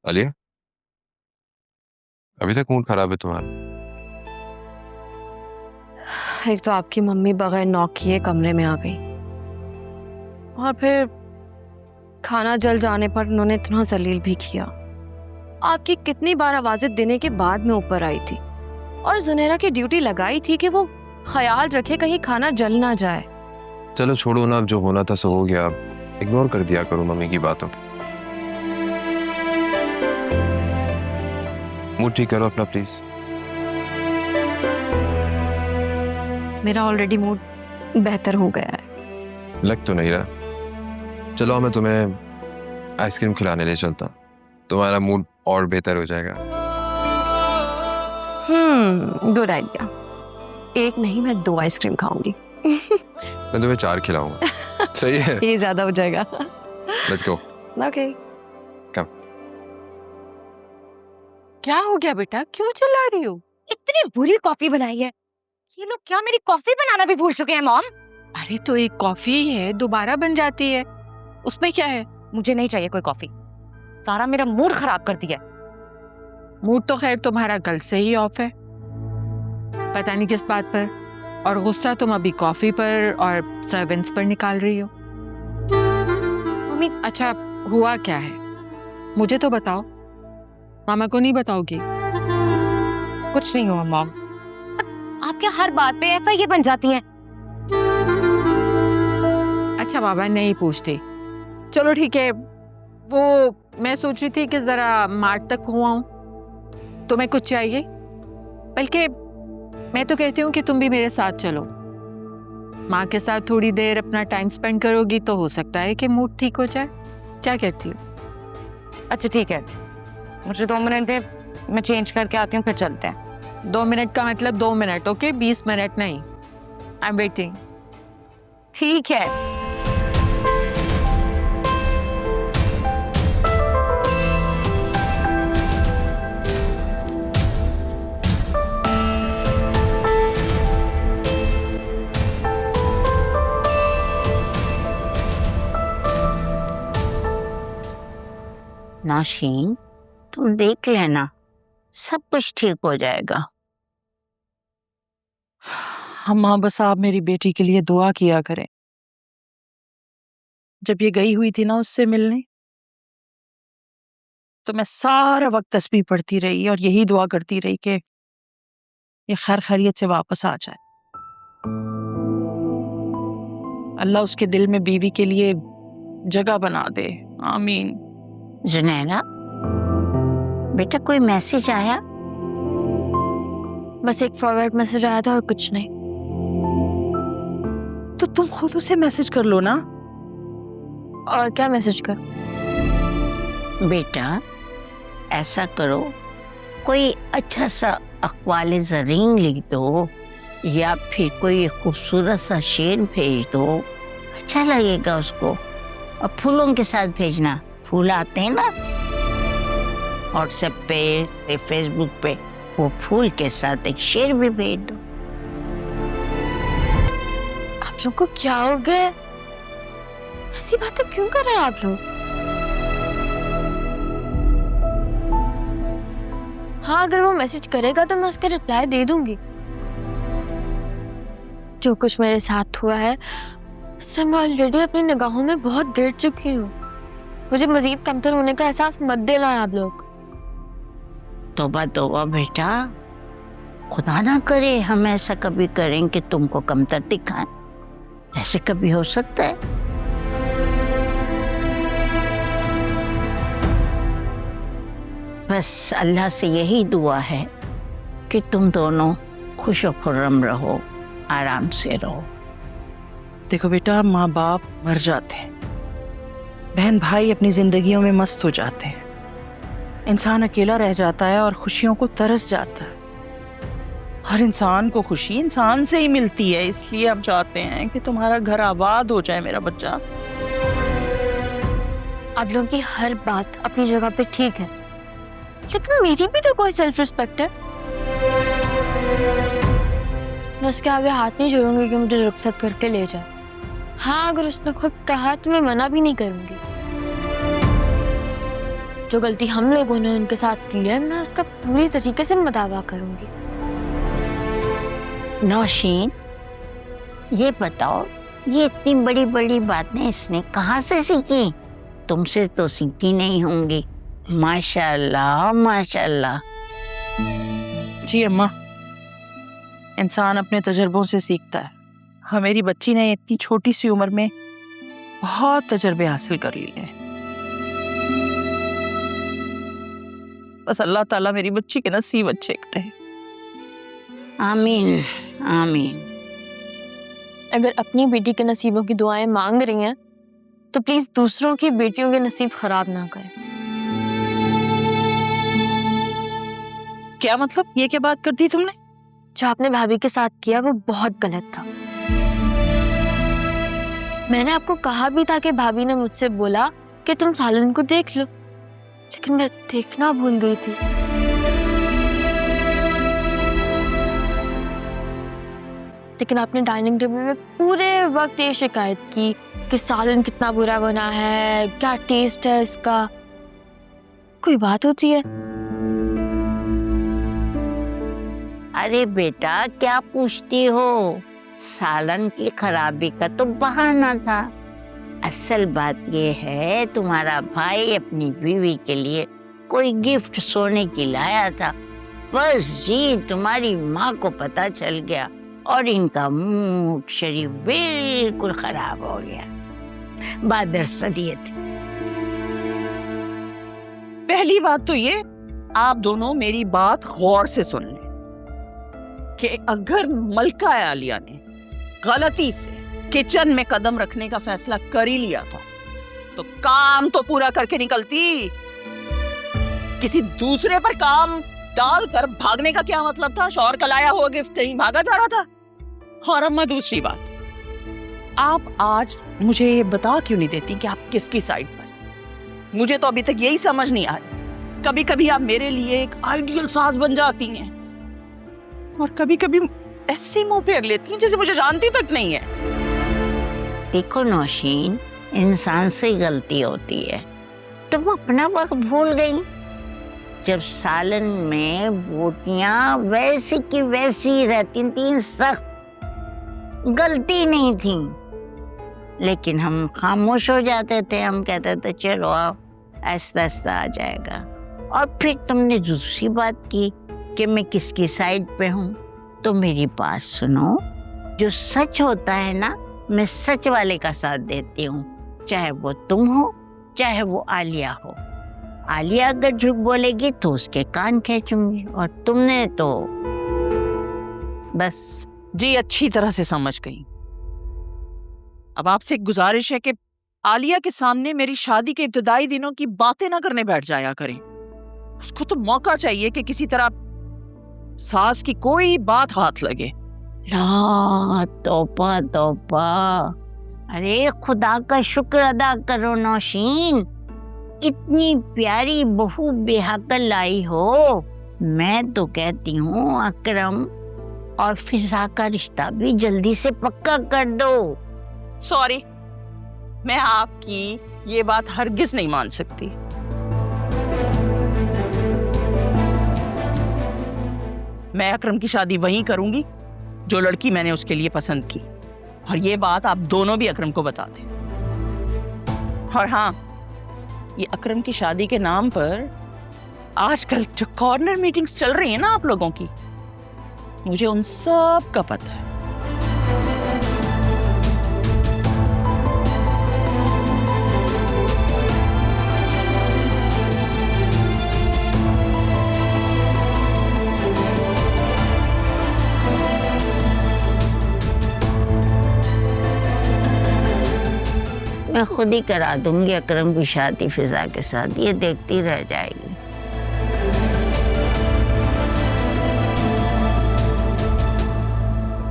आलिया, अभी तक मूड खराब है तुम्हारा। एक तो आपकी मम्मी बगैर नॉक किए कमरे में आ गई और फिर खाना जल जाने पर उन्होंने इतना जलील भी किया। आपकी कितनी बार आवाजें देने के बाद में ऊपर आई थी और जुनैरा की ड्यूटी लगाई थी कि वो ख्याल रखे कहीं खाना जल ना जाए। चलो छोड़ो ना, अब जो होना था सो हो गया। अब इग्नोर कर दिया करो मम्मी की बातों को। मूड ठीक करो अपना प्लीज। मेरा ऑलरेडी मूड बेहतर हो गया है। लग तो नहीं रहा। चलो मैं तुम्हें आइसक्रीम खिलाने ले चलता हूँ, तुम्हारा मूड और बेहतर हो जाएगा। Good idea. एक नहीं, मैं 2 आइसक्रीम खाऊंगी। मैं तुम्हें 4 खिलाऊंगा। सही है? ये ज्यादा हो जाएगा। Let's go. ओके। क्या हो गया बेटा, क्यों चिल्ला रही हो? इतनी बुरी कॉफी बनाई है। ये लोग क्या मेरी कॉफी बनाना भी भूल चुके हैं मॉम? अरे तो एक कॉफी ही है, दोबारा बन जाती है, उसमें क्या है? मुझे नहीं चाहिए कोई कॉफी। सारा मेरा मूड खराब कर दिया। मूड तो खैर तुम्हारा कल से ही ऑफ है, पता नहीं किस बात पर, और गुस्सा तुम अभी कॉफी पर और सर्वेंट्स पर निकाल रही हो। मम्मी अच्छा हुआ क्या है, मुझे तो बताओ, मामा को नहीं बताओगी? कुछ नहीं हुआ मॉम। आप क्या हर बात पे ऐसा ये बन जाती हैं? अच्छा बाबा नहीं पूछते, चलो ठीक है। वो मैं सोच रही थी कि जरा मार्ट तक हो आऊं, तुम्हें कुछ चाहिए? बल्कि मैं तो कहती हूँ कि तुम भी मेरे साथ चलो, माँ के साथ थोड़ी देर अपना टाइम स्पेंड करोगी तो हो सकता है कि मूड ठीक हो जाए। क्या कहती हो? अच्छा ठीक है, मुझे 2 मिनट दे, मैं चेंज करके आती हूँ, फिर चलते हैं। 2 मिनट का मतलब 2 मिनट, ओके? 20 मिनट नहीं। I am waiting. ठीक है। नाशीन, तुम देख लेना, सब कुछ ठीक हो जाएगा। माँ बस आप मेरी बेटी के लिए दुआ किया करें। जब ये गई हुई थी ना उससे मिलने, तो मैं सारा वक्त तस्बीह पढ़ती रही और यही दुआ करती रही कि ये खैर खैरियत से वापस आ जाए। अल्लाह उसके दिल में बीवी के लिए जगह बना दे, आमीन। जुनैरा बेटा, कोई मैसेज आया? बस एक फॉरवर्ड मैसेज आया था और कुछ नहीं। तो तुम खुद उसे मैसेज कर लो ना। और क्या मैसेज कर? बेटा ऐसा करो, कोई अच्छा सा अक़वाले ज़रीन लिख दो या फिर कोई खूबसूरत सा शेर भेज दो, अच्छा लगेगा उसको। और फूलों के साथ भेजना, फूल आते हैं ना व्हाट्सएप पे, फेसबुक पे, वो फूल के साथ एक शेर भी भेज दो। आप लोग को क्या हो गया? ऐसी बातें क्यों कर रहे हैं आप लोग? हाँ, अगर वो मैसेज करेगा तो मैं उसका रिप्लाई दे दूंगी। जो कुछ मेरे साथ हुआ है उससे मैं ऑलरेडी अपनी निगाहों में बहुत गिर चुकी हूँ। मुझे मजीद कमतर होने का एहसास मत देना आप लोग। तौबा तौबा बेटा, खुदा ना करे हम ऐसा कभी करें कि तुमको कमतर दिखाएं। ऐसे कभी हो सकता है? बस अल्लाह से यही दुआ है कि तुम दोनों खुश व खुर्रम रहो, आराम से रहो। देखो बेटा, माँ बाप मर जाते हैं, बहन भाई अपनी जिंदगियों में मस्त हो जाते हैं, इंसान अकेला रह जाता है और खुशियों को तरस जाता है। हर इंसान को खुशी इंसान से ही मिलती है, इसलिए हम चाहते हैं कि तुम्हारा घर आबाद हो जाए मेरा बच्चा। आप लोगों की हर बात अपनी जगह पे ठीक है, लेकिन मेरी भी तो कोई सेल्फ रिस्पेक्ट है। मैं उसके आगे हाथ नहीं जोड़ूंगी कि मुझे रुखसत करके ले जाए। हाँ, अगर उसने खुद कहा तो मैं मना भी नहीं करूंगी। जो गलती हम लोगों ने उनके साथ की है मैं उसका पूरी तरीके से मदावा करूंगी। नौशीन, ये बताओ, ये इतनी बड़ी बड़ी बातें इसने कहाँ से सीखी? तुमसे तो सीखी नहीं होंगी। माशाल्लाह माशाल्लाह। जी अम्मा, इंसान अपने तजुर्बों से सीखता है। हाँ, मेरी बच्ची ने इतनी छोटी सी उम्र में बहुत तजुर्बे हासिल कर लिए हैं। बस अल्लाह ताला मेरी बच्ची के नसीब अच्छे करे। आमीन आमीन। अगर अपनी बेटी के नसीबों की दुआएं मांग रही हैं तो प्लीज दूसरों की बेटियों के नसीब खराब ना करें। क्या मतलब? ये क्या बात कर दी तुमने? जो आपने भाभी के साथ किया वो बहुत गलत था। मैंने आपको कहा भी था कि भाभी ने मुझसे बोला कि तुम सालन को देख लो, लेकिन मैं देखना भूल गई थी। लेकिन आपने डाइनिंग टेबल में पूरे वक्त ये शिकायत की कि सालन कितना बुरा बना है, क्या टेस्ट है इसका। कोई बात होती है? अरे बेटा, क्या पूछती हो? सालन की खराबी का तो बहाना था। असल बात ये है, तुम्हारा भाई अपनी बीवी के लिए कोई गिफ्ट सोने की लाया था। बस जी, तुम्हारी माँ को पता चल गया और इनका मूड शरीफ बिल्कुल खराब हो गया। बात दरअसल ये थी। पहली बात तो ये, आप दोनों मेरी बात गौर से सुन लें कि अगर मलका आलिया ने गलती से किचन में कदम रखने का फैसला कर ही लिया था तो काम तो पूरा करके निकलती। किसी दूसरे पर काम डालकर भागने का क्या मतलब था? शौहर का लाया हुआ गिफ्ट कहीं भागा जा रहा था। और अम्मा, दूसरी बात, आप आज मुझे ये बता क्यों नहीं देती कि आप किसकी साइड पर? मुझे तो अभी तक यही समझ नहीं आ रही। कभी कभी आप मेरे लिए एक आइडियल सास बन जाती हैं और कभी कभी ऐसे मुंह फेर लेती हैं जैसे मुझे जानती तक नहीं है। देखो नौशीन, इंसान से गलती होती है। तुम अपना वक्त भूल गई जब सालन में बोटियां वैसी की वैसी रहती थी, सख्त, गलती नहीं थी। लेकिन हम खामोश हो जाते थे। हम कहते थे चलो आओ, आहिस्ता आहिस्ता आ जाएगा। और फिर तुमने दूसरी बात की कि मैं किसकी साइड पे हूँ। तो मेरी बात सुनो, जो सच होता है ना, मैं सच वाले का साथ देती हूँ, चाहे वो तुम हो चाहे वो आलिया हो। आलिया अगर झूठ बोलेगी तो उसके कान खींचूंगी, और तुमने तो बस। जी, अच्छी तरह से समझ गई। अब आपसे एक गुजारिश है कि आलिया के सामने मेरी शादी के इब्तदाई दिनों की बातें ना करने बैठ जाया करें। उसको तो मौका चाहिए कि किसी तरह सास की कोई बात हाथ लगे। ला तौबा तौबा। अरे खुदा का शुक्र अदा करो नौशीन, इतनी प्यारी बहू बेहकल लाई हो। मैं तो कहती हूँ अकरम और फिजा का रिश्ता भी जल्दी से पक्का कर दो। सॉरी, मैं आपकी ये बात हरगिज नहीं मान सकती। मैं अकरम की शादी वहीं करूंगी जो लड़की मैंने उसके लिए पसंद की, और ये बात आप दोनों भी अकरम को बता दें। और हाँ, ये अकरम की शादी के नाम पर आजकल जो कॉर्नर मीटिंग्स चल रही हैं ना आप लोगों की, मुझे उन सब का पता है। मैं खुद ही करा दूंगी अकरम की शादी फिजा के साथ, ये देखती रह जाएगी।